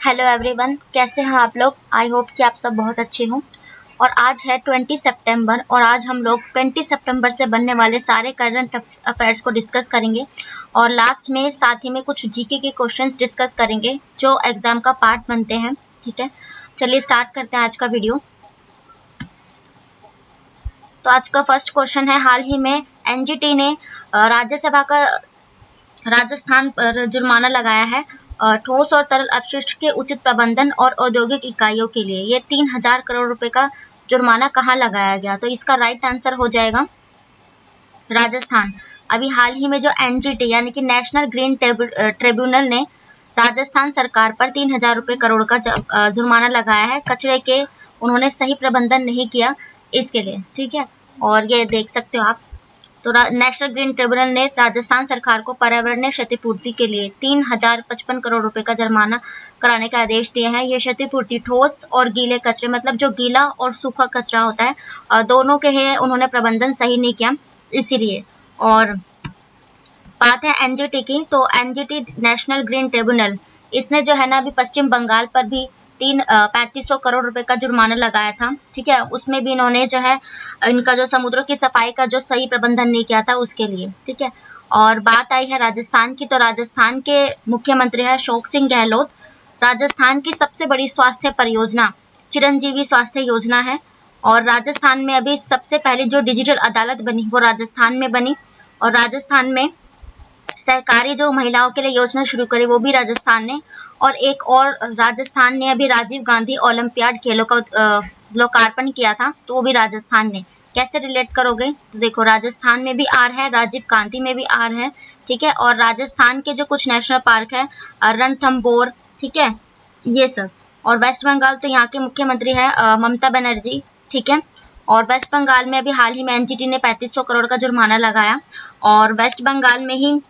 Hello everyone, कैसे हैं आप लोग। आई होप कि आप सब बहुत अच्छे हों। और आज है 20 सितंबर और आज हम लोग 20 सितंबर से बनने वाले सारे करंट अफेयर्स को डिस्कस करेंगे और लास्ट में साथ ही में कुछ जीके के क्वेश्चंस डिस्कस करेंगे जो एग्जाम का पार्ट बनते हैं। ठीक है, चलिए स्टार्ट करते हैं आज का वीडियो। तो आज का फर्स्ट क्वेश्चन है, हाल ही में एनजीटी ने राज्यसभा का राजस्थान पर जुर्माना लगाया है ठोस और तरल अपशिष्ट के उचित प्रबंधन और औद्योगिक इकाइयों के लिए। ये 3000 करोड़ रुपए का जुर्माना कहाँ लगाया गया? तो इसका राइट आंसर हो जाएगा राजस्थान। अभी हाल ही में जो एनजीटी यानी कि नेशनल ग्रीन ट्रिब्यूनल ने राजस्थान सरकार पर 3000 रुपए करोड़ का जुर्माना लगाया है, कचरे के उन्होंने सही प्रबंधन नहीं किया इसके लिए। ठीक है, और ये देख सकते हो आप। तो नेशनल ग्रीन ट्रिब्यूनल ने राजस्थान सरकार को पर्यावरणीय क्षतिपूर्ति के लिए 3055 करोड़ रुपए का जुर्माना कराने का आदेश दिए हैं। ये क्षतिपूर्ति ठोस और गीले कचरे, मतलब जो गीला और सूखा कचरा होता है, दोनों के ही उन्होंने प्रबंधन सही नहीं किया इसीलिए। और बात है एनजीटी की, तो एनजीटी नेशनल ग्रीन ट्रिब्यूनल इसने जो है ना अभी पश्चिम बंगाल पर भी 3500 करोड़ रुपए का जुर्माना लगाया था। ठीक है, उसमें भी इन्होंने जो है इनका जो समुद्रों की सफाई का जो सही प्रबंधन नहीं किया था उसके लिए। ठीक है, और बात आई है राजस्थान की, तो राजस्थान के मुख्यमंत्री है अशोक सिंह गहलोत। राजस्थान की सबसे बड़ी स्वास्थ्य परियोजना चिरंजीवी स्वास्थ्य योजना है और राजस्थान में अभी सबसे पहले जो डिजिटल अदालत बनी वो राजस्थान में बनी। और राजस्थान में सहकारी जो महिलाओं के लिए योजना शुरू करी वो भी राजस्थान ने, और एक और राजस्थान ने अभी राजीव गांधी ओलंपियाड खेलों का लोकार्पण किया था, तो वो भी राजस्थान ने। कैसे रिलेट करोगे? तो देखो, राजस्थान में भी आर है, राजीव गांधी में भी आर है। ठीक है, और राजस्थान के जो कुछ नेशनल पार्क है रणथंभौर, ठीक है, ये सब। और वेस्ट बंगाल तो यहाँ के मुख्यमंत्री है ममता बनर्जी। ठीक है, और वेस्ट बंगाल में अभी हाल ही में एनजीटी ने 3500 करोड़ का जुर्माना लगाया। और वेस्ट बंगाल में ही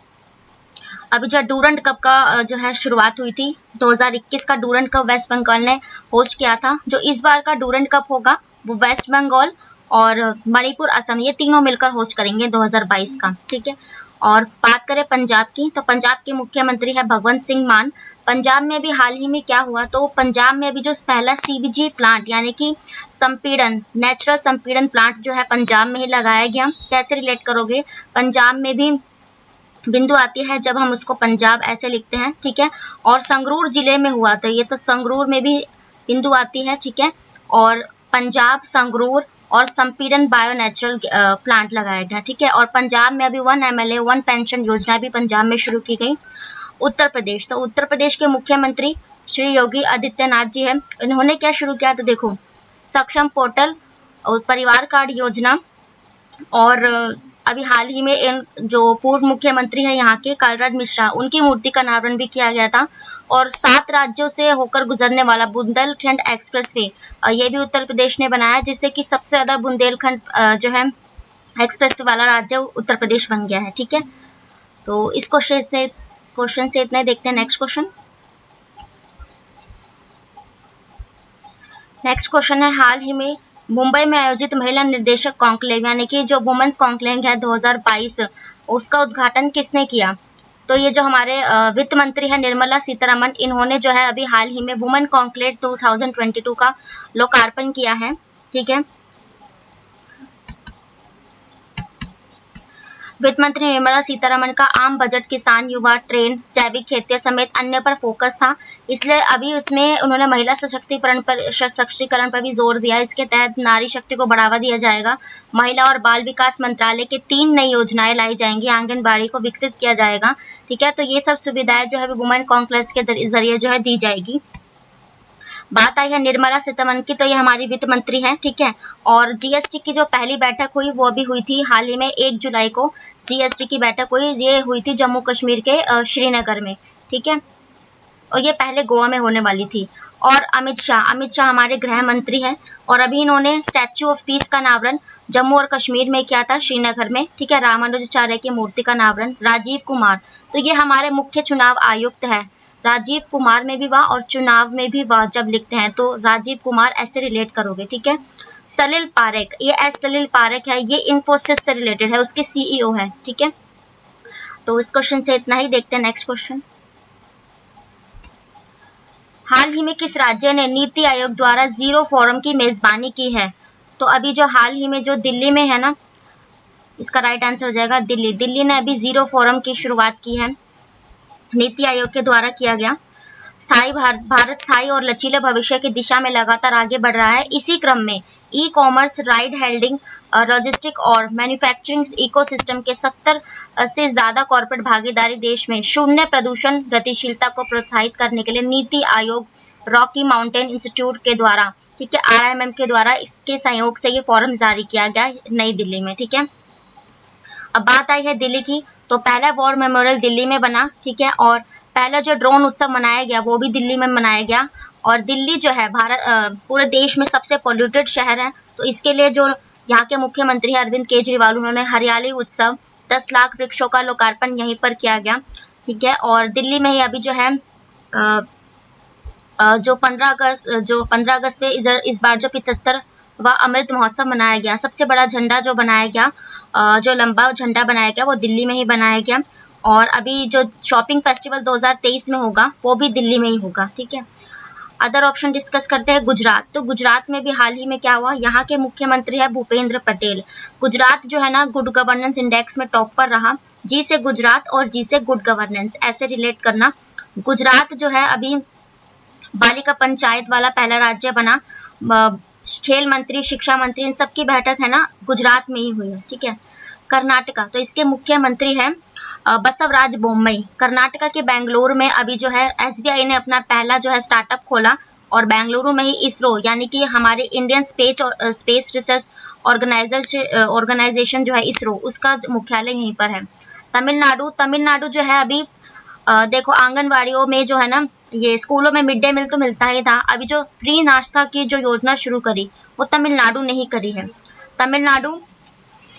अभी जो डूरंड कप का जो है शुरुआत हुई थी, 2021 का डूरंड कप वेस्ट बंगाल ने होस्ट किया था। जो इस बार का डूरंड कप होगा वो वेस्ट बंगाल और मणिपुर, असम, ये तीनों मिलकर होस्ट करेंगे 2022 का। ठीक है, और बात करें पंजाब की, तो पंजाब के मुख्यमंत्री है भगवंत सिंह मान। पंजाब में भी हाल ही में क्या हुआ, तो पंजाब में अभी जो पहला सीबीजी प्लांट यानी कि संपीड़न नेचुरल संपीड़न प्लांट जो है पंजाब में ही लगाया गया। कैसे रिलेट करोगे? पंजाब में भी बिंदु आती है जब हम उसको पंजाब ऐसे लिखते हैं। ठीक है, और संगरूर जिले में हुआ, तो ये तो संगरूर में भी बिंदु आती है। ठीक है, और पंजाब, संगरूर और संपीड़न बायो नेचुरल प्लांट लगाया गया। ठीक है, और पंजाब में अभी 1 MLA 1 पेंशन योजना भी पंजाब में शुरू की गई। उत्तर प्रदेश, तो उत्तर प्रदेश के मुख्यमंत्री श्री योगी आदित्यनाथ जी है, इन्होंने क्या शुरू किया? तो देखो, सक्षम पोर्टल और परिवार कार्ड योजना, और अभी हाल ही में इन जो पूर्व मुख्यमंत्री है यहाँ के कलराज मिश्रा, उनकी मूर्ति का अनावरण भी किया गया था। और 7 राज्यों से होकर गुजरने वाला बुंदेलखंड एक्सप्रेसवे, ये भी उत्तर प्रदेश ने बनाया, जिससे कि सबसे ज्यादा बुंदेलखंड जो है एक्सप्रेसवे वाला राज्य उत्तर प्रदेश बन गया है। ठीक है, तो इस क्वेश्चन से इतना ही। देखते हैं नेक्स्ट क्वेश्चन। नेक्स्ट क्वेश्चन है, हाल ही में मुंबई में आयोजित महिला निर्देशक कॉन्क्लेव यानी कि जो वुमेन्स कॉन्क्लेव है 2022, उसका उद्घाटन किसने किया? तो ये जो हमारे वित्त मंत्री है निर्मला सीतारमण, इन्होंने जो है अभी हाल ही में वुमेन कॉन्क्लेव 2022 का लोकार्पण किया है। ठीक है, वित्त मंत्री निर्मला सीतारमण का आम बजट किसान, युवा, ट्रेन, जैविक खेती समेत अन्य पर फोकस था, इसलिए अभी उसमें उन्होंने महिला सशक्तिकरण पर भी जोर दिया। इसके तहत नारी शक्ति को बढ़ावा दिया जाएगा। महिला और बाल विकास मंत्रालय के 3 नई योजनाएं लाई जाएंगी, आंगनबाड़ी को विकसित किया जाएगा। ठीक है, तो ये सब सुविधाएं जो है वुमेन कॉन्क्लेव के जरिए जो है दी जाएगी। बात आई है निर्मला सीतारमण की, तो ये हमारी वित्त मंत्री हैं। ठीक है, और जीएसटी की जो पहली बैठक हुई वो भी हुई थी हाल ही में 1 जुलाई को जीएसटी की बैठक हुई, ये हुई थी जम्मू कश्मीर के श्रीनगर में। ठीक है, और ये पहले गोवा में होने वाली थी। और अमित शाह हमारे गृह मंत्री हैं, और अभी इन्होंने स्टैच्यू ऑफ पीस का अनावरण जम्मू और कश्मीर में किया था, श्रीनगर में। ठीक है, रामानुजाचार्य की मूर्ति का अनावरण। राजीव कुमार, तो ये हमारे मुख्य चुनाव आयुक्त है। राजीव कुमार में भी वाह और चुनाव में भी वाह जब लिखते हैं तो राजीव कुमार ऐसे रिलेट करोगे। ठीक है, सलिल पारेख, ये सलिल पारेख है, ये इन्फोसिस से रिलेटेड है, उसके सीईओ है। ठीक है, तो इस क्वेश्चन से इतना ही। देखते हैं नेक्स्ट क्वेश्चन। हाल ही में किस राज्य ने नीति आयोग द्वारा जीरो फोरम की मेजबानी की है? तो अभी जो हाल ही में जो दिल्ली में है ना, इसका राइट आंसर हो जाएगा दिल्ली। दिल्ली ने अभी जीरो फोरम की शुरुआत की है, नीति आयोग के द्वारा किया गया। भारत स्थायी और लचीले भविष्य की दिशा में लगातार आगे बढ़ रहा है। इसी क्रम में ई कॉमर्स, राइड हेल्डिंग, लॉजिस्टिक और मैन्युफैक्चरिंग इकोसिस्टम के 70 से ज्यादा कॉर्पोरेट भागीदारी देश में शून्य प्रदूषण गतिशीलता को प्रोत्साहित करने के लिए NITI Aayog, Rocky mountain institute के द्वारा, ठीक है, RIMM के द्वारा इसके सहयोग से ये फॉर्म जारी किया गया नई दिल्ली में। ठीक है, अब बात आई है दिल्ली की, तो पहला वॉर मेमोरियल दिल्ली में बना, ठीक है, और पहला जो ड्रोन उत्सव मनाया गया वो भी दिल्ली में मनाया गया। और दिल्ली जो है पूरे देश में सबसे पोल्यूटेड शहर है, तो इसके लिए जो यहाँ के मुख्यमंत्री अरविंद केजरीवाल, उन्होंने हरियाली उत्सव 10 लाख वृक्षों का लोकार्पण यहीं पर किया गया। ठीक है, और दिल्ली में ही अभी जो है जो 15 अगस्त पे इस बार जो 75वां अमृत महोत्सव मनाया गया, सबसे बड़ा झंडा जो बनाया गया, जो लंबा झंडा बनाया गया वो दिल्ली में ही बनाया गया। और अभी जो शॉपिंग फेस्टिवल 2023 में होगा वो भी दिल्ली में ही होगा। ठीक है, अदर ऑप्शन डिस्कस करते हैं। गुजरात, तो गुजरात में भी हाल ही में क्या हुआ, यहाँ के मुख्यमंत्री है भूपेंद्र पटेल। गुजरात जो है ना गुड गवर्नेंस इंडेक्स में टॉप पर रहा। जी से गुजरात और जी से गुड गवर्नेंस ऐसे रिलेट करना। गुजरात जो है अभी बालिका पंचायत वाला पहला राज्य बना। खेल मंत्री, शिक्षा मंत्री, इन सबकी बैठक है ना गुजरात में ही हुई है। ठीक है, कर्नाटका, तो इसके मुख्यमंत्री हैं बसवराज बोम्मई। कर्नाटका के बेंगलुरु में अभी जो है SBI ने अपना पहला जो है स्टार्टअप खोला, और बेंगलुरु में ही इसरो यानी कि हमारे इंडियन स्पेस रिसर्च ऑर्गेनाइजेशन जो है इसरो, उसका मुख्यालय यहीं पर है। तमिलनाडु जो है अभी देखो आंगनवाड़ियों में जो है ना, ये स्कूलों में मिड डे मील तो मिलता ही था, अभी जो फ्री नाश्ता की जो योजना शुरू करी वो तमिलनाडु ने ही करी है। तमिलनाडु,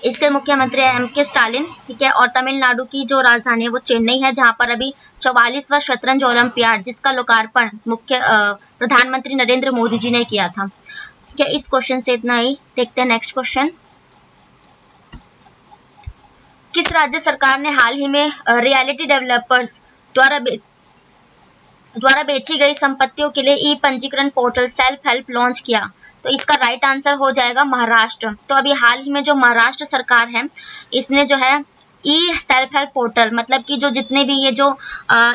इसके मुख्यमंत्री है MK स्टालिन। ठीक है, और तमिलनाडु की जो राजधानी है वो चेन्नई है, जहां पर अभी 44वां शतरंज ओलंपियाड, जिसका लोकार्पण प्रधानमंत्री नरेंद्र मोदी जी ने किया था। ठीक है, इस क्वेश्चन से इतना ही। देखते हैं नेक्स्ट क्वेश्चन। किस राज्य सरकार ने हाल ही में रियलिटी डेवलपर्स द्वारा बेची गई संपत्तियों के लिए ई पंजीकरण पोर्टल सेल्फ हेल्प लॉन्च किया? तो इसका राइट आंसर हो जाएगा महाराष्ट्र। तो अभी हाल ही में जो महाराष्ट्र सरकार है, इसने जो है ई सेल्फ हेल्प पोर्टल, मतलब कि जो जितने भी ये जो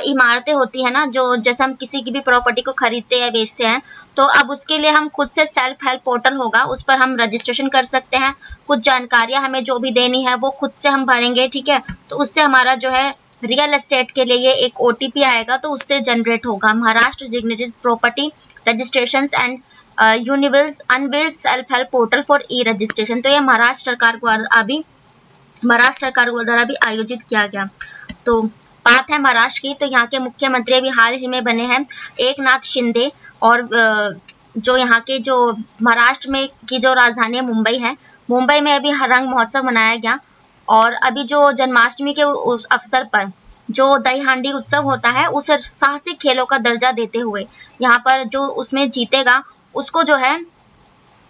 इमारतें होती है ना, जो जैसे हम किसी की भी प्रॉपर्टी को खरीदते हैं बेचते हैं, तो अब उसके लिए हम खुद से सेल्फ हेल्प पोर्टल होगा, उस पर हम रजिस्ट्रेशन कर सकते हैं। कुछ जानकारियां हमें जो भी देनी है वो खुद से हम भरेंगे। ठीक है, तो उससे हमारा जो है रियल एस्टेट के लिए ये एक OTP आएगा, तो उससे जनरेट होगा। Maharashtra designated property registration and unveils self help portal for E registration. तो ये महाराष्ट्र सरकार द्वारा भी आयोजित किया गया। तो बात है महाराष्ट्र की, तो यहाँ के मुख्यमंत्री अभी हाल ही में बने हैं एकनाथ शिंदे। और जो यहाँ के जो महाराष्ट्र में की जो राजधानी है मुंबई है, मुंबई में अभी रंग महोत्सव मनाया गया। और अभी जो जन्माष्टमी के उस अवसर पर जो दही हांडी उत्सव होता है, उसे साहसिक खेलों का दर्जा देते हुए यहाँ पर जो उसमें जीतेगा उसको जो है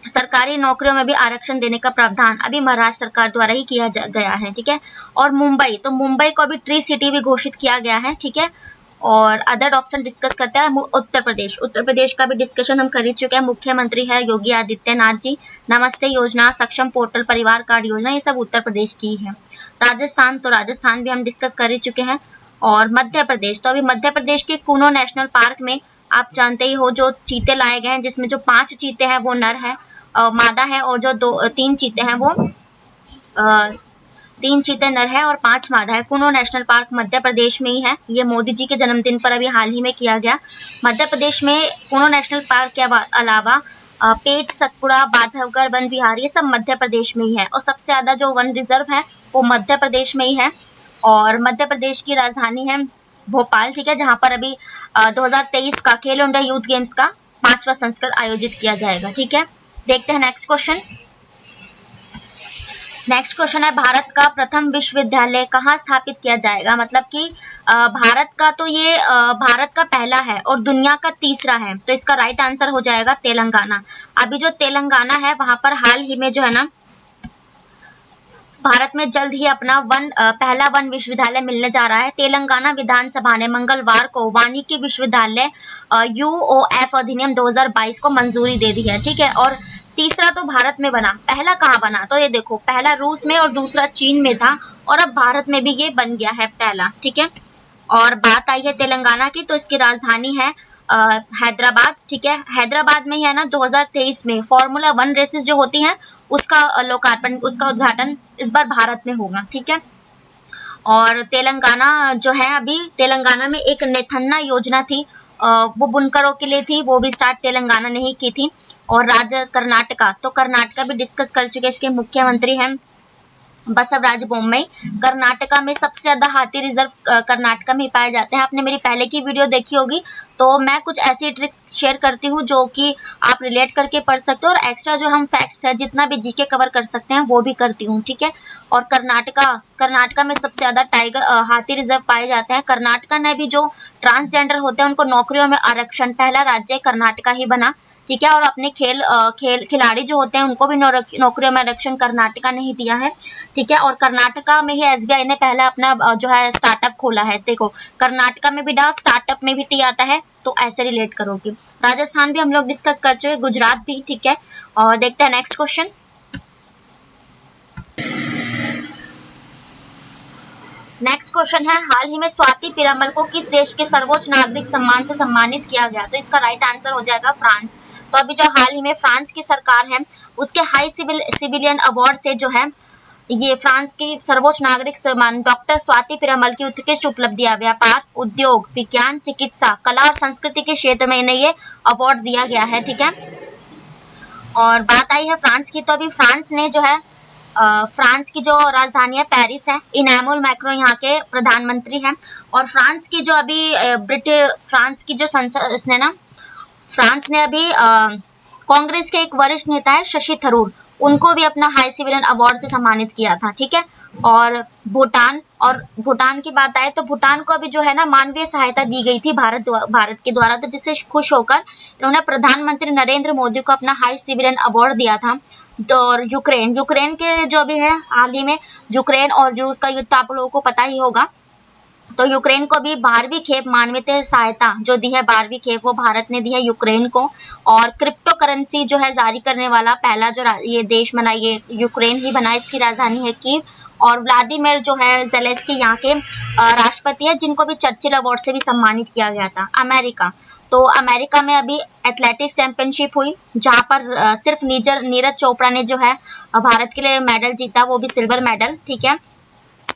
सरकारी नौकरियों में भी आरक्षण देने का प्रावधान अभी महाराष्ट्र सरकार द्वारा ही किया गया है। ठीक है, और मुंबई, तो मुंबई को अभी ट्री सिटी भी घोषित किया गया है। ठीक है, और अदर ऑप्शन डिस्कस करते हैं। उत्तर प्रदेश का भी डिस्कशन हम कर ही चुके हैं। मुख्यमंत्री है योगी आदित्यनाथ जी। नमस्ते योजना, सक्षम पोर्टल, परिवार कार्ड योजना, ये सब उत्तर प्रदेश की है। राजस्थान, तो राजस्थान भी हम डिस्कस कर ही चुके हैं। और मध्य प्रदेश, तो अभी मध्य प्रदेश के कूनो नेशनल पार्क में आप जानते ही हो जो चीते लाए गए हैं, जिसमें जो 5 चीते हैं वो नर है, मादा है, और जो 3 चीते हैं वो 3 चीते नर है और 5 मादा है। कुनो नेशनल पार्क मध्य प्रदेश में ही है। ये मोदी जी के जन्मदिन पर अभी हाल ही में किया गया। मध्य प्रदेश में कुनो नेशनल पार्क के अलावा पेट, सतपुड़ा, बांधवगढ़, वन विहार, ये सब मध्य प्रदेश में ही है। और सबसे ज्यादा जो वन रिजर्व है वो मध्य प्रदेश में ही है। और मध्य प्रदेश की राजधानी है भोपाल। ठीक है, जहाँ पर अभी 2023 का खेलो इंडिया यूथ गेम्स का 5वां संस्करण आयोजित किया जाएगा। ठीक है, देखते हैं नेक्स्ट क्वेश्चन। नेक्स्ट क्वेश्चन है भारत का प्रथम विश्वविद्यालय कहाँ स्थापित किया जाएगा? मतलब कि भारत का तो ये भारत का पहला है और दुनिया का तीसरा है, तो इसका राइट आंसर हो जाएगा तेलंगाना। अभी जो तेलंगाना है वहां पर हाल ही में जो है ना भारत में जल्द ही अपना पहला वन विश्वविद्यालय मिलने जा रहा है। तेलंगाना विधानसभा ने मंगलवार को वानिकी विश्वविद्यालय यूओएफ अधिनियम 2022 को मंजूरी दे दी है। ठीक है, और तीसरा तो भारत में बना, पहला कहाँ बना, तो ये देखो, पहला रूस में और दूसरा चीन में था, और अब भारत में भी ये बन गया है पहला। ठीक है, और बात आई है तेलंगाना की, तो इसकी राजधानी है हैदराबाद। ठीक है, हैदराबाद में ही है ना 2023 में फॉर्मूला 1 रेसेस जो होती हैं उसका लोकार्पण, उसका उद्घाटन इस बार भारत में होगा। ठीक है, और तेलंगाना जो है, अभी तेलंगाना में एक नेथन्ना योजना थी, वो बुनकरों के लिए थी, वो भी स्टार्ट तेलंगाना ने ही की थी। और राज्य कर्नाटका, तो कर्नाटका भी डिस्कस कर चुके, इसके मुख्यमंत्री हैं बसवराज बोम्मई। कर्नाटका में सबसे ज्यादा हाथी रिजर्व कर्नाटका में पाए जाते हैं। आपने मेरी पहले की वीडियो देखी होगी, तो मैं कुछ ऐसी ट्रिक्स शेयर करती हूँ जो कि आप रिलेट करके पढ़ सकते हो, और एक्स्ट्रा जो हम फैक्ट्स है, जितना भी जीके कवर कर सकते हैं वो भी करती हूँ। ठीक है, और कर्नाटका में सबसे ज्यादा हाथी रिजर्व पाए जाते हैं। कर्नाटका ने भी जो ट्रांसजेंडर होते हैं उनको नौकरियों में आरक्षण, पहला राज्य कर्नाटका ही बना। ठीक है, और अपने खिलाड़ी जो होते हैं उनको भी नौकरियों में आरक्षण कर्नाटका ने ही दिया है। ठीक है, और कर्नाटका में ही एसबीआई ने पहला अपना जो है स्टार्टअप खोला है। देखो, कर्नाटका में भी डा, स्टार्टअप में भी टी आता है, तो ऐसे रिलेट करोगे। राजस्थान भी हम लोग डिस्कस कर चुके, गुजरात भी। ठीक है, और देखते हैं नेक्स्ट क्वेश्चन। नेक्स्ट क्वेश्चन है, हाल ही में स्वाति पीरामल को किस देश के सर्वोच्च नागरिक सम्मान से सम्मानित किया गया, तो इसका राइट आंसर हो जाएगा फ्रांस। तो अभी जो हाल ही में फ्रांस की सरकार है उसके हाई सिविलियन अवार्ड से जो है ये फ्रांस की सर्वोच्च नागरिक सम्मान डॉक्टर स्वाति पीरामल की उत्कृष्ट उपलब्धियां व्यापार, उद्योग, विज्ञान, चिकित्सा, कला और संस्कृति के क्षेत्र में इन्हें ये अवार्ड दिया गया है। ठीक है, और बात आई है फ्रांस की, तो अभी फ्रांस ने जो है फ्रांस की जो राजधानी है पेरिस है, इमैनुअल मैक्रों यहाँ के प्रधानमंत्री हैं। और फ्रांस की जो अभी फ्रांस की जो संसद, इसने ना फ्रांस ने अभी कांग्रेस के एक वरिष्ठ नेता है शशि थरूर, उनको भी अपना हाई सिविलियन अवार्ड से सम्मानित किया था। ठीक है, और भूटान की बात आए तो भूटान को अभी जो है ना मानवीय सहायता दी गई थी भारत के द्वारा, तो जिससे खुश होकर इन्होंने प्रधानमंत्री नरेंद्र मोदी को अपना हाई सिविलियन अवार्ड दिया था। तो और यूक्रेन के जो भी है, हाल ही में यूक्रेन और रूस का युद्ध आप लोगों को पता ही होगा, तो यूक्रेन को भी 12वीं खेप मानवीय सहायता जो दी है, 12वीं खेप वो भारत ने दी है यूक्रेन को। और क्रिप्टो करेंसी जो है जारी करने वाला पहला जो ये देश बना, ये यूक्रेन ही बना, इसकी राजधानी है कीव। और व्लादिमीर जो है जेलेंस्की यहाँ के राष्ट्रपति है, जिनको भी चर्चिल अवार्ड से भी सम्मानित किया गया था। अमेरिका, तो अमेरिका में अभी एथलेटिक्स चैंपियनशिप हुई, जहां पर सिर्फ नीरज चोपड़ा ने जो है भारत के लिए मेडल जीता, वो भी सिल्वर मेडल। ठीक है,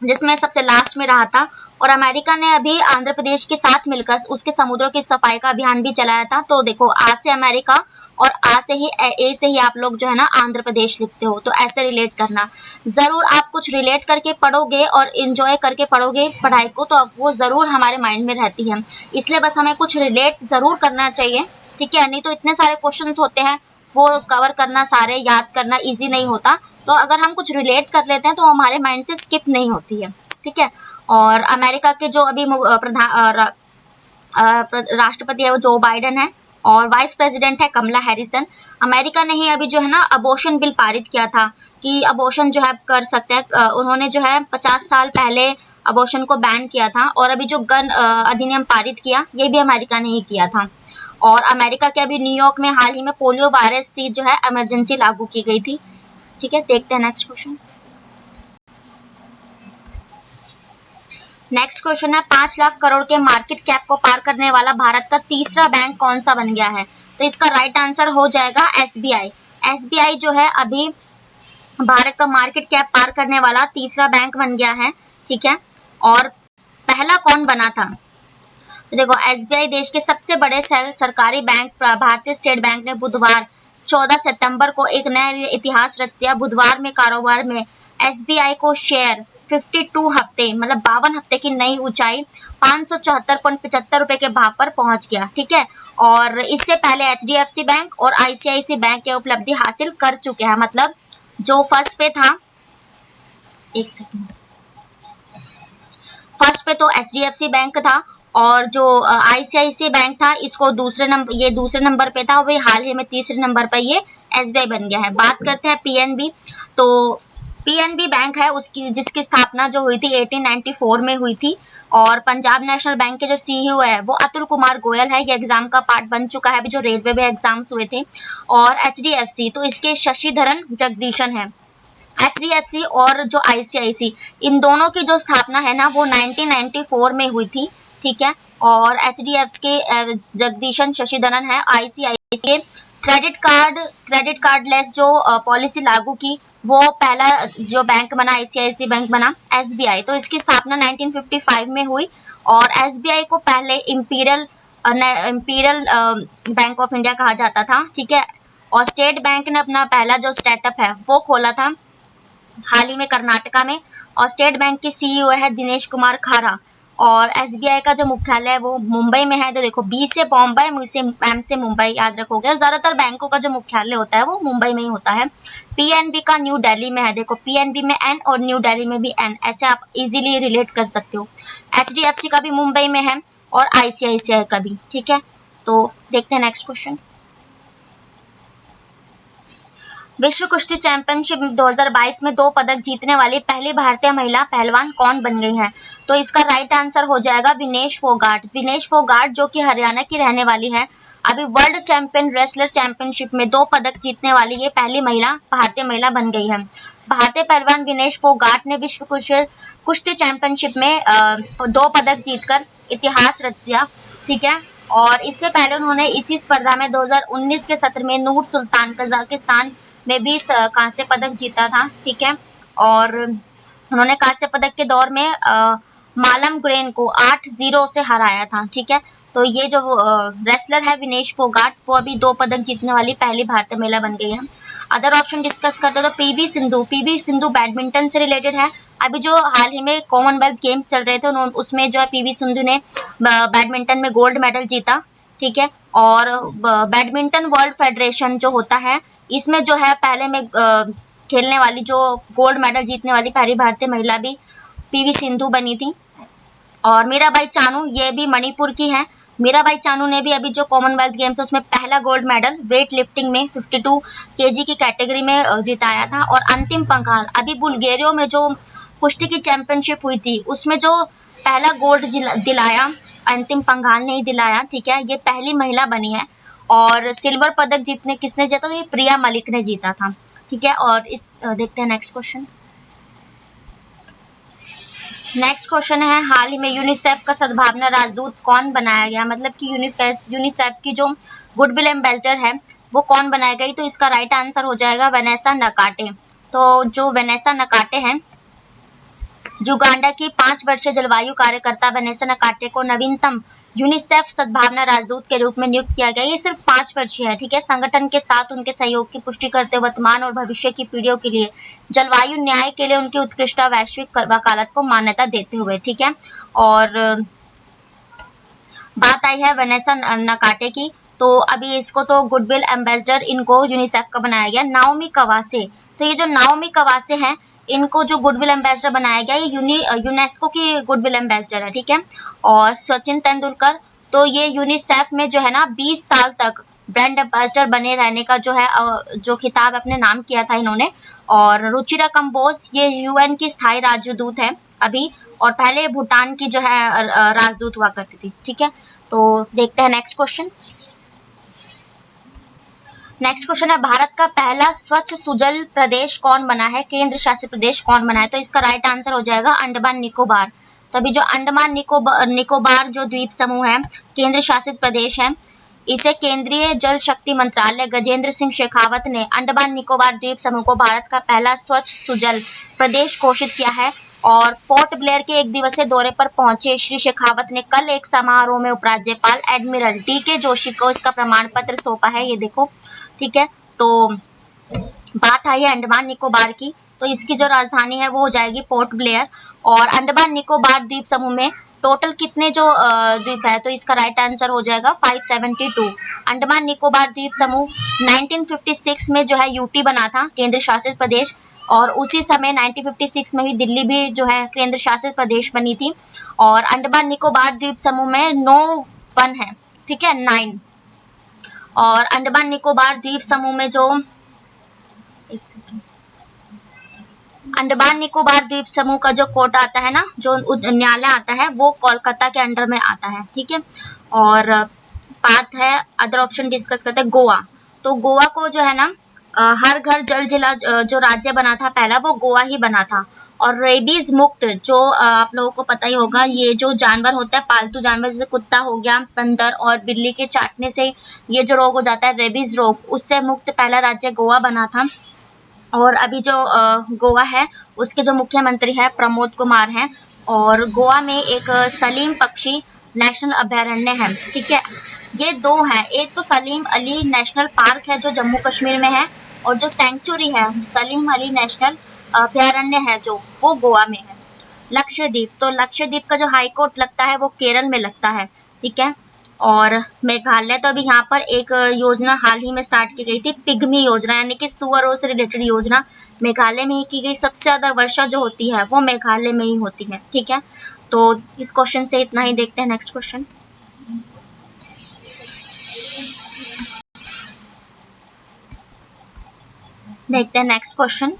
जिसमें सबसे लास्ट में रहा था। और अमेरिका ने अभी आंध्र प्रदेश के साथ मिलकर उसके समुद्रों की सफाई का अभियान भी चलाया था। तो देखो, आ से अमेरिका और आ से ही ए से ही आप लोग जो है ना आंध्र प्रदेश लिखते हो, तो ऐसे रिलेट करना। जरूर आप कुछ रिलेट करके पढ़ोगे और इंजॉय करके पढ़ोगे पढ़ाई को, तो वो जरूर हमारे माइंड में रहती है। इसलिए बस हमें कुछ रिलेट जरूर करना चाहिए। ठीक है, नहीं तो इतने सारे क्वेश्चंस होते हैं, वो कवर करना, सारे याद करना इजी नहीं होता। तो अगर हम कुछ रिलेट कर लेते हैं तो हमारे माइंड से स्किप नहीं होती है। ठीक है, और अमेरिका के जो अभी राष्ट्रपति है वो जो बाइडेन है, और वाइस प्रेसिडेंट है कमला हैरिसन। अमेरिका ने ही अभी जो है ना अबॉर्शन बिल पारित किया था कि अबॉर्शन जो है कर सकते हैं। उन्होंने जो है 50 साल पहले अबॉर्शन को बैन किया था, और अभी जो गन अधिनियम पारित किया, ये भी अमेरिका ने ही किया था। और अमेरिका के अभी न्यूयॉर्क में हाल ही में पोलियो वायरस सी जो है इमरजेंसी लागू की गई थी। ठीक है, देखते हैं नेक्स्ट क्वेश्चन। नेक्स्ट क्वेश्चन है, 5 लाख करोड़ के मार्केट कैप को पार करने वाला भारत का तीसरा बैंक कौन सा बन गया है, तो इसका राइट आंसर हो जाएगा एसबीआई। एसबीआई जो है अभी भारत का मार्केट कैप पार करने वाला तीसरा बैंक बन गया है। ठीक है, और पहला कौन बना था, तो देखो एसबीआई देश के सबसे बड़े सरकारी बैंक भारतीय स्टेट बैंक ने बुधवार 14 सितंबर को एक नया इतिहास रच दिया। बुधवार में कारोबार में एसबीआई को शेयर 52 हफ्ते मतलब 52 हफ्ते की नई ऊंचाई 574.75 रुपए के भाव पर पहुंच गया। ठीक है, और इससे पहले एचडीएफसी बैंक और आईसीआईसी बैंक ये उपलब्धि हासिल कर चुके हैं। मतलब जो फर्स्ट पे था, एक सेकंड, फर्स्ट पे तो एचडीएफसी बैंक था, और जो आईसीआईसी बैंक था इसको दूसरे नंबर पे था, और हाल ही में तीसरे नंबर पर ये एसबीआई बन गया है। बात करते हैं पीएनबी, तो पीएनबी बैंक है उसकी, जिसकी स्थापना जो हुई थी 1894 में हुई थी। और पंजाब नेशनल बैंक के जो सीईओ है वो अतुल कुमार गोयल है। ये एग्जाम का पार्ट बन चुका है अभी जो रेलवे में एग्जाम्स हुए थे। और एचडीएफसी तो इसके शशिधरन जगदीशन है। एचडीएफसी और जो आईसीआईसी, इन दोनों की जो स्थापना है ना वो 1994 में हुई थी, ठीक है। और एचडीएफसी के जगदीशन शशिधरन है। आईसीआईसी क्रेडिट कार्ड लेस जो पॉलिसी लागू की, वो पहला जो बैंक बना आईसीआईसी बैंक बना। एसबीआई तो इसकी स्थापना 1955 में हुई। और एसबीआई को पहले इंपीरियल बैंक ऑफ इंडिया कहा जाता था, ठीक है। और स्टेट बैंक ने अपना पहला जो स्टार्टअप है वो खोला था हाल ही में कर्नाटका में। और स्टेट बैंक के सीईओ है दिनेश कुमार खारा। और एसबीआई का जो मुख्यालय है वो मुंबई में है। तो देखो, बी से बॉम्बे, एम से मुंबई याद रखोगे। और ज्यादातर बैंकों का जो मुख्यालय होता है वो मुंबई में ही होता है। पीएनबी का न्यू दिल्ली में है। देखो, पीएनबी में एन और न्यू दिल्ली में भी एन, ऐसे आप इजीली रिलेट कर सकते हो। एचडीएफसी का भी मुंबई में है और आईसीआईसीआई का भी, ठीक है। तो देखते हैं नेक्स्ट क्वेश्चन। विश्व कुश्ती चैंपियनशिप 2022 में 2 पदक जीतने वाली पहली भारतीय महिला पहलवान कौन बन गई है? तो इसका राइट आंसर हो जाएगा विनेश फोगाट। विनेश फोगाट जो कि हरियाणा की रहने वाली है, अभी वर्ल्ड चैंपियन रेसलर चैंपियनशिप में 2 पदक जीतने वाली ये पहली महिला, भारतीय महिला बन गई है। भारतीय पहलवान विनेश फोगाट ने विश्व कुश्ती चैंपियनशिप में 2 पदक जीतकर इतिहास रच दिया, ठीक है। और इससे पहले उन्होंने इसी स्पर्धा में 2019 के सत्र में नूर सुल्तान कजाकिस्तान में भी कांस्य पदक जीता था, ठीक है। और उन्होंने कांस्य पदक के दौर में मालम ग्रेन को 8-0 से हराया था, ठीक है। तो ये जो रेसलर है विनेश फोगाट, वो अभी 2 पदक जीतने वाली पहली भारतीय महिला बन गई है। अदर ऑप्शन डिस्कस करते हो तो पीवी सिंधु बैडमिंटन से रिलेटेड है। अभी जो हाल ही में कॉमनवेल्थ गेम्स चल रहे थे उसमें जो है पीवी सिंधु ने बैडमिंटन में गोल्ड मेडल जीता, ठीक है। और बैडमिंटन वर्ल्ड फेडरेशन जो होता है, इसमें जो है पहले में खेलने वाली जो गोल्ड मेडल जीतने वाली पहली भारतीय महिला भी पीवी सिंधु बनी थी। और मीराबाई चानू ये भी मणिपुर की है। मीराबाई चानू ने भी अभी जो कॉमनवेल्थ गेम्स है उसमें पहला गोल्ड मेडल वेट लिफ्टिंग में 52 केजी की कैटेगरी में जिताया था। और अंतिम पंघाल अभी बुल्गारिया में जो कुश्ती की चैंपियनशिप हुई थी उसमें जो पहला गोल्ड दिलाया अंतिम पंघाल ने ही दिलाया, ठीक है। ये पहली महिला बनी है। और सिल्वर पदक जीतने किसने जीता? तो ये प्रिया मलिक ने जीता था, ठीक है। और इस देखते हैं नेक्स्ट क्वेश्चन। नेक्स्ट क्वेश्चन है, हाल ही में यूनिसेफ का सद्भावना राजदूत कौन बनाया गया? मतलब कि यूनिसेफ की जो गुडविल एम्बेसडर है वो कौन बनाया गई? तो इसका राइट आंसर हो जाएगा वेनेसा नकाटे। तो जो वेनेसा नकाटे हैं, युगांडा की 5 वर्षीय जलवायु कार्यकर्ता वेनेसा नकाटे को नवीनतम यूनिसेफ सद्भावना राजदूत के रूप में नियुक्त किया गया। ये सिर्फ 5 वर्षीय है, ठीक है। संगठन के साथ उनके सहयोग की पुष्टि करते हुए वर्तमान और भविष्य की पीढ़ियों के लिए जलवायु न्याय के लिए उनकी उत्कृष्ट वैश्विक वकालत को मान्यता देते हुए, ठीक है। और बात आई है वेनेसा नकाटे की, तो अभी इसको तो गुडविल एम्बेसडर इनको यूनिसेफ का बनाया गया। नाओमी कवासे, तो ये जो नाओमी कवासे हैं इनको जो गुडविल एम्बेसडर बनाया गया, ये यूनेस्को की गुडविल एम्बेसडर है, ठीक है। और सचिन तेंदुलकर, तो ये यूनिसेफ में जो है ना 20 साल तक ब्रांड एम्बेसडर बने रहने का जो है जो खिताब अपने नाम किया था इन्होंने। और रुचिरा कंबोज ये यूएन की स्थायी राजदूत है अभी, और पहले भूटान की जो है राजदूत हुआ करती थी, ठीक है। तो देखते हैं नेक्स्ट क्वेश्चन। नेक्स्ट क्वेश्चन है, भारत का पहला स्वच्छ सुजल प्रदेश कौन बना है? केंद्र शासित प्रदेश कौन बना है? तो इसका राइट आंसर हो जाएगा अंडमान निकोबार। तो अभी जो अंडमान निकोबार जो द्वीप समूह है, केंद्र शासित प्रदेश है, इसे केंद्रीय जल शक्ति मंत्रालय गजेंद्र सिंह शेखावत ने अंडमान निकोबार द्वीप समूह को भारत का पहला स्वच्छ सुजल प्रदेश घोषित किया है। और पोर्ट ब्लेयर के 1 दिवसीय दौरे पर पहुंचे श्री शेखावत ने कल एक समारोह में उपराज्यपाल एडमिरल डी.के. जोशी को इसका प्रमाण पत्र सौंपा है, ये देखो, ठीक है। तो बात आई है अंडमान निकोबार की, तो इसकी जो राजधानी है वो हो जाएगी पोर्ट ब्लेयर। और अंडमान निकोबार द्वीप समूह में टोटल कितने जो द्वीप है? तो इसका राइट आंसर हो जाएगा 572। अंडमान निकोबार द्वीप समूह 1956 में जो है यूटी बना था, केंद्र शासित प्रदेश। और उसी समय 1956 में ही दिल्ली भी जो है केंद्र शासित प्रदेश बनी थी। और अंडमान निकोबार द्वीप समूह में 9 वन है, ठीक है, 9। और अंडमान निकोबार द्वीप समूह में जो एक सेकंड, अंडमान निकोबार द्वीप समूह का जो कोर्ट आता है ना, जो न्यायालय आता है, वो कोलकाता के अंडर में आता है, ठीक है। और बात है अदर ऑप्शन डिस्कस करते हैं। गोवा, तो गोवा को जो है ना हर घर जल जिला जो राज्य बना था पहला, वो गोवा ही बना था। और रेबीज मुक्त, जो आप लोगों को पता ही होगा, ये जो जानवर होता है पालतू जानवर, जैसे कुत्ता हो गया, बंदर और बिल्ली के चाटने से ये जो रोग हो जाता है रेबीज रोग, उससे मुक्त पहला राज्य गोवा बना था। और अभी जो गोवा है उसके जो मुख्यमंत्री है प्रमोद कुमार हैं। और गोवा में एक सलीम पक्षी नेशनल अभयारण्य है, ठीक है। ये दो हैं, एक तो सलीम अली नेशनल पार्क है जो जम्मू कश्मीर में है, और जो सेंचुरी है सलीम अली नेशनल अभयारण्य है जो, वो गोवा में है। लक्षद्वीप, तो लक्षद्वीप का जो हाई कोर्ट लगता है वो केरल में लगता है, ठीक है। और मेघालय, तो अभी यहाँ पर एक योजना हाल ही में स्टार्ट की गई थी, पिग्मी योजना, यानी कि सुअरों से रिलेटेड योजना मेघालय में ही की गई। सबसे ज्यादा वर्षा जो होती है वो मेघालय में ही होती है, ठीक है। तो इस क्वेश्चन से इतना ही, देखते हैं नेक्स्ट क्वेश्चन। देखते हैं नेक्स्ट क्वेश्चन।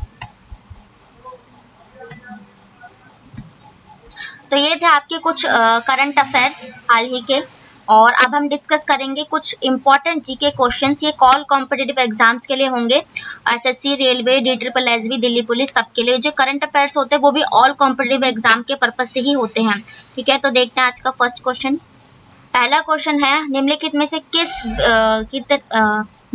तो ये थे आपके कुछ करंट अफेयर्स हाल ही के। और अब हम डिस्कस करेंगे कुछ इंपॉर्टेंट जीके क्वेश्चंस। ये कॉल कॉम्पिटिटिव एग्जाम्स के लिए होंगे, SSC, railway, DSSB, Delhi police, सबके लिए। जो करंट अफेयर्स होते हैं वो भी ऑल कॉम्पिटिटिव एग्जाम के पर्पज से ही होते हैं, ठीक है। तो देखते हैं आज का फर्स्ट क्वेश्चन। पहला क्वेश्चन है, निम्नलिखित में से किस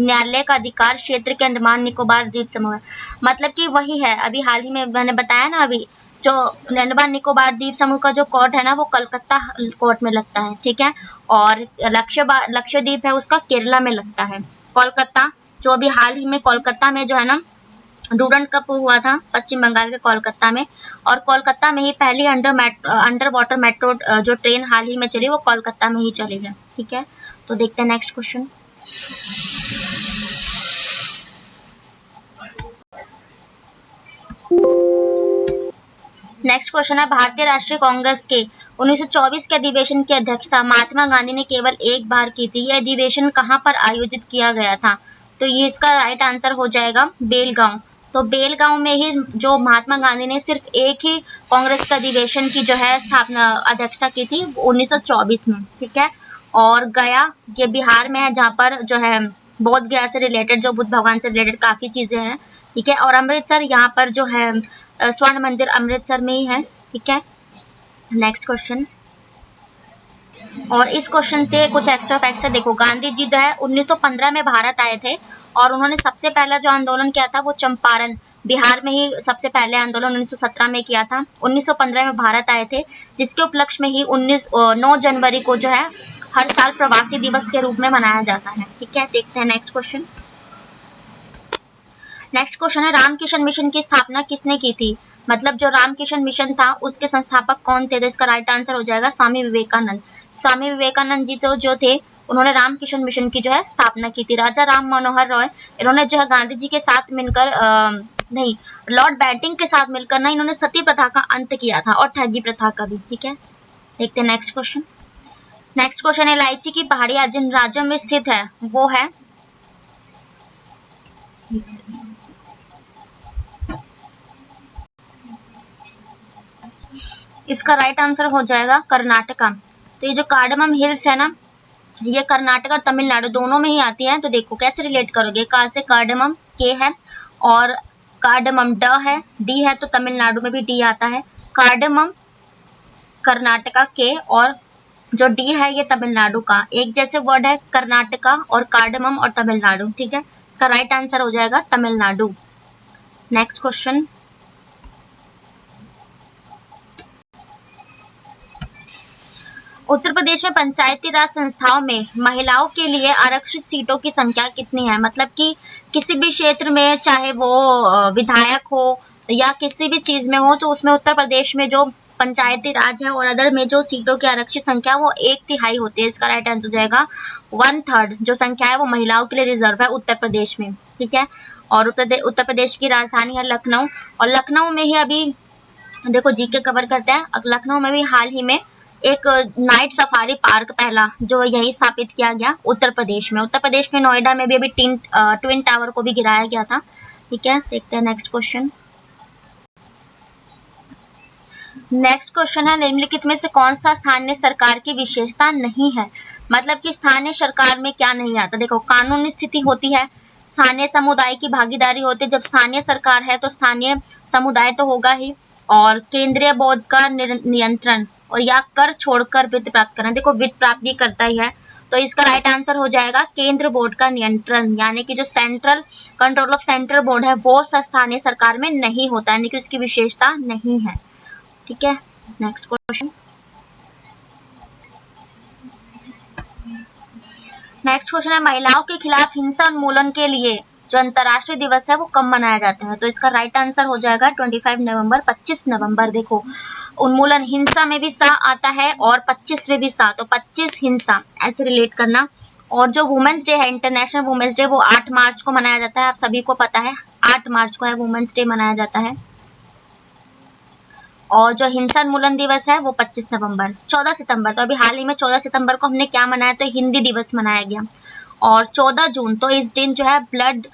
न्यायालय का अधिकार क्षेत्र के अंडमान निकोबार द्वीप समूह है? मतलब कि वही है, अभी हाल ही में मैंने बताया ना, अभी जो अंडमान निकोबार द्वीप समूह का जो कोर्ट है ना वो कलकत्ता कोर्ट में लगता है, ठीक है। और लक्षद्वीप है उसका केरला में लगता है। कोलकाता, जो अभी हाल ही में कोलकाता में जो है ना डूरंड कप हुआ था पश्चिम बंगाल के कोलकाता में, और कोलकाता में ही पहली अंडर वाटर मेट्रो जो ट्रेन हाल ही में चली वो कोलकाता में ही चली है, ठीक है। तो देखते हैं नेक्स्ट क्वेश्चन। नेक्स्ट क्वेश्चन है, भारतीय राष्ट्रीय कांग्रेस के 1924 के अधिवेशन की अध्यक्षता महात्मा गांधी ने केवल एक बार की थी। यह अधिवेशन कहाँ पर आयोजित किया गया था? तो ये इसका राइट आंसर हो जाएगा बेलगांव। तो बेलगांव में ही जो महात्मा गांधी ने सिर्फ एक ही कांग्रेस का अधिवेशन की जो है स्थापना अध्यक्षता की थी 1924 में, ठीक है। और गया, ये बिहार में है, जहाँ पर जो है बोध गया से रिलेटेड, जो बुद्ध भगवान से रिलेटेड काफी चीजें हैं, ठीक है। और अमृतसर, यहाँ पर जो है स्वर्ण मंदिर अमृतसर में ही है, ठीक है। Next question. और इस क्वेश्चन से कुछ एक्स्ट्रा फैक्ट्स है। देखो, गांधी जी जो है 1915 में भारत आए थे, और उन्होंने सबसे पहला जो आंदोलन किया था वो चंपारण बिहार में ही सबसे पहले आंदोलन 1917 में किया था। 1915 में भारत आए थे, जिसके उपलक्ष्य में ही 9 जनवरी को जो है हर साल प्रवासी दिवस के रूप में मनाया जाता है, ठीक है। देखते हैं नेक्स्ट क्वेश्चन। नेक्स्ट क्वेश्चन है, रामकिशन मिशन की स्थापना किसने की थी? मतलब जो रामकिशन मिशन था उसके संस्थापक कौन थे? तो इसका राइट आंसर हो जाएगा स्वामी विवेकानंद। स्वामी विवेकानंद जी जो थे उन्होंने रामकिशन मिशन की जो है स्थापना की थी। राजा राम मनोहर रॉय, इन्होंने जो है गांधी जी के साथ मिलकर नहीं, लॉर्ड बैटिंग के साथ मिलकर ना, इन्होंने सती प्रथा का अंत किया था, और ठगी प्रथा का भी, ठीक है। देखते हैं नेक्स्ट क्वेश्चन। नेक्स्ट क्वेश्चन है, इलायची की पहाड़ियां जिन राज्यों में स्थित है वो है, इसका राइट आंसर हो जाएगा कर्नाटका। तो ये जो कार्डमम हिल्स है ना, ये कर्नाटक और तमिलनाडु दोनों में ही आती है। तो देखो कैसे रिलेट करोगे, का से कार्डमम के है, और कार्डमम ड है, डी है, तो तमिलनाडु में भी डी आता है। कार्डमम कर्नाटका के, और जो डी है ये तमिलनाडु का। एक जैसे वर्ड है कर्नाटका और कार्डमम और तमिलनाडु, ठीक है। इसका राइट आंसर हो जाएगा तमिलनाडु। Next question. उत्तर प्रदेश में पंचायती राज संस्थाओं में महिलाओं के लिए आरक्षित सीटों की संख्या कितनी है? मतलब कि किसी भी क्षेत्र में, चाहे वो विधायक हो या किसी भी चीज में हो, तो उसमें उत्तर प्रदेश में जो पंचायती राज है और अदर में जो सीटों की आरक्षित संख्या वो 1/3 होती है। इसका राइट आंसर हो जाएगा 1/3 जो संख्या है वो महिलाओं के लिए रिजर्व है उत्तर प्रदेश में, ठीक है। और उत्तर प्रदेश की राजधानी है लखनऊ, और लखनऊ में ही अभी देखो जीके कवर करते हैं। लखनऊ में भी हाल ही में एक नाइट सफारी पार्क पहला जो यही स्थापित किया गया उत्तर प्रदेश में। उत्तर प्रदेश के नोएडा में भी अभी ट्विन टावर को भी गिराया गया था, ठीक है। देखते हैं नेक्स्ट क्वेश्चन। नेक्स्ट क्वेश्चन है निम्नलिखित में से कौन सा स्थानीय सरकार की विशेषता नहीं है। मतलब कि स्थानीय सरकार में क्या नहीं आता। देखो, कानूनी स्थिति होती है, स्थानीय समुदाय की भागीदारी होती है। जब स्थानीय सरकार है तो स्थानीय समुदाय तो होगा ही, और केंद्रीय बोर्ड का नियंत्रण और या कर छोड़कर वित्त प्राप्त करना। देखो, वित्त प्राप्त भी करता ही है, तो इसका राइट आंसर हो जाएगा केंद्र बोर्ड का नियंत्रण, यानी कि जो central control of central board है वो स्थानीय सरकार में नहीं होता, यानी कि उसकी विशेषता नहीं है। ठीक है, नेक्स्ट क्वेश्चन। नेक्स्ट क्वेश्चन है महिलाओं के खिलाफ हिंसा उन्मूलन के लिए जो अंतर्राष्ट्रीय दिवस है वो कब मनाया जाता है। तो इसका राइट आंसर हो जाएगा 25 नवंबर, 25 नवंबर। देखो, उन्मूलन हिंसा में भी सा आता है और 25 में भी सा, तो 25 हिंसा ऐसे रिलेट करना। और जो वुमेन्स डे है, इंटरनेशनल वुमेन्स डे, वो 8 मार्च को मनाया जाता है। आप सभी को पता है 8 मार्च को है वुमेन्स डे मनाया जाता है। और जो हिंसा उन्मूलन दिवस है वो 25 नवंबर। 14 सितंबर, तो अभी हाल ही में 14 सितंबर को हमने क्या मनाया, तो हिंदी दिवस मनाया गया। और 14 जून, तो इस दिन जो है ब्लड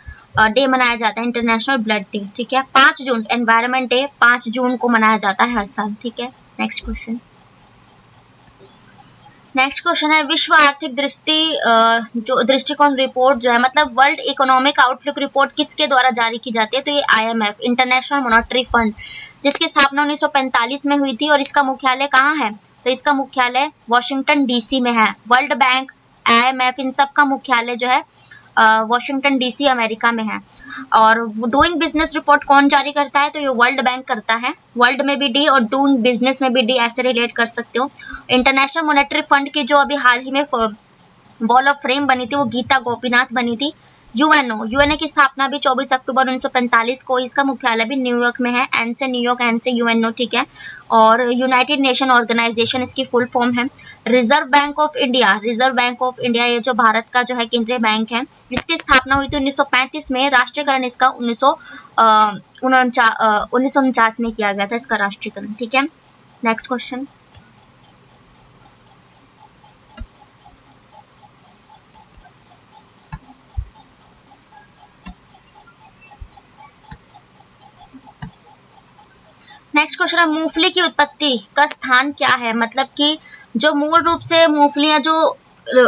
डे मनाया जाता है, इंटरनेशनल ब्लड डे। ठीक है, 5 जून एनवायरनमेंट डे 5 जून को मनाया जाता है हर साल। ठीक है, नेक्स्ट क्वेश्चन। नेक्स्ट क्वेश्चन है विश्व आर्थिक जो दृष्टिकोण रिपोर्ट जो है, मतलब वर्ल्ड इकोनॉमिक आउटलुक रिपोर्ट किसके द्वारा जारी की जाती है। तो ये IMF, इंटरनेशनल मॉनेटरी फंड, जिसकी स्थापना 1945 में हुई थी। और इसका मुख्यालय कहाँ है, तो इसका मुख्यालय वॉशिंगटन DC में है। वर्ल्ड बैंक, IMF, इन सब का मुख्यालय जो है वॉशिंगटन DC अमेरिका में है। और डूइंग बिजनेस रिपोर्ट कौन जारी करता है, तो ये वर्ल्ड बैंक करता है। वर्ल्ड में भी डी और डूइंग बिजनेस में भी डी, ऐसे रिलेट कर सकते हो। इंटरनेशनल मॉनेटरी फंड की जो अभी हाल ही में वॉल ऑफ फ्रेम बनी थी वो गीता गोपीनाथ बनी थी। यूएनओ की स्थापना भी 24 अक्टूबर 1945 को, इसका मुख्यालय भी न्यूयॉर्क में है। एन से न्यूयॉर्क, एन से यूएनओ। ठीक है, और यूनाइटेड नेशन ऑर्गेनाइजेशन इसकी फुल फॉर्म है। Reserve bank of India, reserve bank of India ये जो भारत का जो है केंद्रीय बैंक है, इसकी स्थापना हुई थी 1935 में। राष्ट्रीयकरण इसका 1949 में किया गया था, इसका राष्ट्रीयकरण। ठीक है, नेक्स्ट क्वेश्चन। नेक्स्ट क्वेश्चन है मूंगफली की उत्पत्ति का स्थान क्या है। मतलब कि जो मूल रूप से मूंगफलियां जो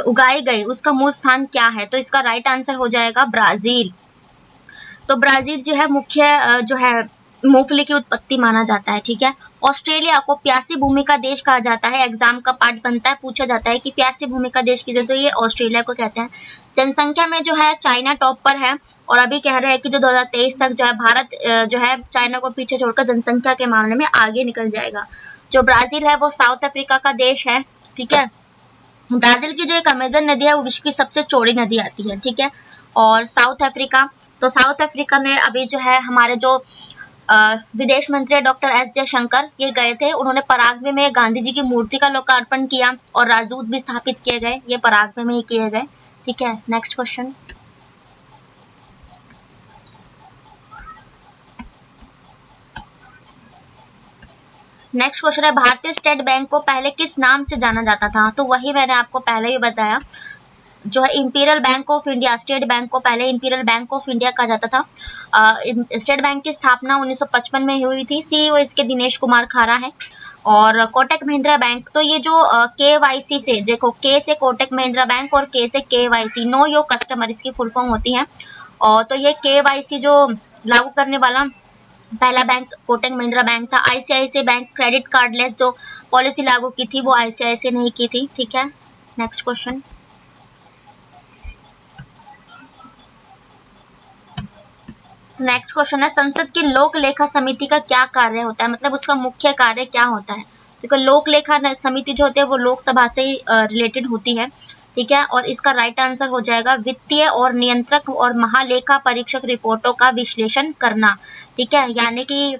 उगाई गई उसका मूल स्थान क्या है, तो इसका राइट आंसर हो जाएगा ब्राजील। तो ब्राजील जो है मुख्य जो है मूंगफली की उत्पत्ति माना जाता है। ठीक है, ऑस्ट्रेलिया को प्यासी भूमि का देश कहा जाता है। एग्जाम का पार्ट बनता है, पूछा जाता है कि प्यासी भूमि का देश किसे, तो ये ऑस्ट्रेलिया को कहते हैं। जनसंख्या में जो है चाइना टॉप पर है, और अभी कह रहे हैं कि जो 2023 तक जो है भारत जो है चाइना को पीछे छोड़कर जनसंख्या के मामले में आगे निकल जाएगा। जो ब्राजील है वो साउथ अफ्रीका का देश है। ठीक है, ब्राजील की जो एक अमेजन नदी है वो विश्व की सबसे चौड़ी नदी आती है। ठीक है, और साउथ अफ्रीका, तो साउथ अफ्रीका में अभी जो है हमारे जो विदेश मंत्री डॉक्टर एस जयशंकर ये गए थे। उन्होंने पराग्वे में गांधी जी की मूर्ति का लोकार्पण किया और राजदूत भी स्थापित किए गए, ये पराग्वे में ही किए गए। ठीक है, नेक्स्ट क्वेश्चन। नेक्स्ट क्वेश्चन है भारतीय स्टेट बैंक को पहले किस नाम से जाना जाता था। तो वही मैंने आपको पहले ही बताया, जो है imperial bank of India, state bank को पहले इंपीरियल बैंक ऑफ इंडिया कहा जाता था। स्टेट बैंक की स्थापना 1955 में हुई थी। सीईओ इसके दिनेश कुमार खारा है। और कोटक महिंद्रा बैंक, तो ये जो KYC से, देखो के से कोटक महिंद्रा बैंक और के से KYC, नो योर कस्टमर, इसकी फुल फॉर्म होती है। और तो ये KYC जो लागू करने वाला पहला बैंक कोटक महिंद्रा बैंक था। ICICI बैंक क्रेडिट कार्डलेस जो पॉलिसी लागू की थी वो ICICI नहीं की थी। ठीक है, नेक्स्ट क्वेश्चन। नेक्स्ट क्वेश्चन है संसद की लोक लेखा समिति का क्या कार्य होता है, मतलब उसका मुख्य कार्य क्या होता है। देखो, लोक लेखा समिति जो होती है वो लोकसभा से रिलेटेड होती है। ठीक है, और इसका राइट आंसर हो जाएगा वित्तीय और नियंत्रक और महालेखा परीक्षक रिपोर्टों का विश्लेषण करना। ठीक है, यानी कि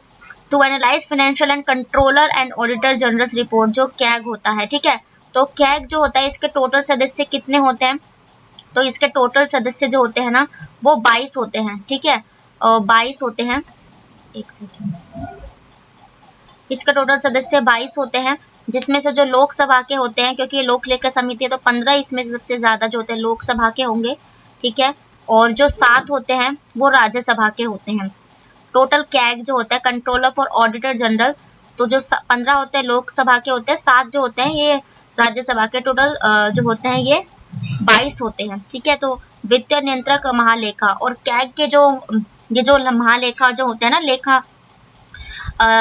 to analyse financial and controller and auditor general report, जो कैग होता है। ठीक है, तो कैग जो होता है इसके टोटल सदस्य कितने होते हैं, तो इसके टोटल सदस्य जो होते हैं ना वो 22 होते हैं। ठीक है, 22 होते हैं। एक सेकेंड, इसका टोटल सदस्य 22 होते हैं, जिसमें से जो लोकसभा के होते हैं, क्योंकि ये लोक लेखा समिति है तो 15 इसमें से सबसे ज्यादा जो होते हैं लोकसभा के होंगे। ठीक है, और जो 7 होते हैं वो राज्यसभा के होते हैं। टोटल कैग जो होता है कंट्रोलर फॉर ऑडिटर जनरल तो जो 15 होते हैं लोकसभा के होते हैं, 7 जो होते हैं ये राज्यसभा के, टोटल जो होते हैं ये 22 होते हैं। ठीक है, तो वित्तीय नियंत्रक महालेखा और कैग के जो ये जो महालेखा जो होते हैं ना, लेखा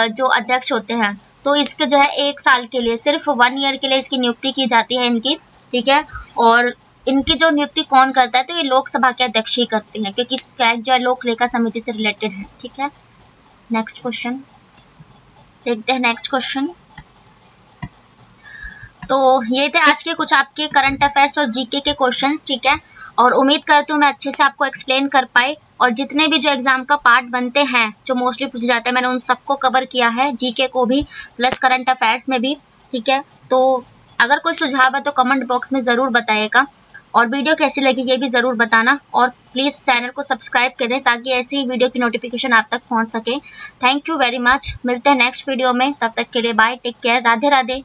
जो अध्यक्ष होते हैं, तो इसके जो है 1 साल के लिए, सिर्फ 1 ईयर के लिए इसकी नियुक्ति की जाती है इनकी। ठीक है, और इनकी जो नियुक्ति कौन करता है, तो ये लोकसभा के अध्यक्ष ही करते हैं, क्योंकि कैग जो है लोक लेखा समिति से रिलेटेड है। ठीक है, नेक्स्ट क्वेश्चन देखते हैं। नेक्स्ट क्वेश्चन, तो ये थे आज के कुछ आपके करंट अफेयर्स और जीके के क्वेश्चंस। ठीक है, और उम्मीद करती हूँ मैं अच्छे से आपको एक्सप्लेन कर पाई, और जितने भी जो एग्जाम का पार्ट बनते हैं जो मोस्टली पूछे जाते हैं, मैंने उन सबको कवर किया है, जीके को भी प्लस करंट अफेयर्स में भी। ठीक है, तो अगर कोई सुझाव है तो कमेंट बॉक्स में ज़रूर बताइएगा, और वीडियो कैसी लगी ये भी ज़रूर बताना, और प्लीज़ चैनल को सब्सक्राइब करें ताकि ऐसी ही वीडियो की नोटिफिकेशन आप तक पहुँच सके। थैंक यू वेरी मच, मिलते हैं नेक्स्ट वीडियो में, तब तक के लिए bye, take care, Radhe Radhe.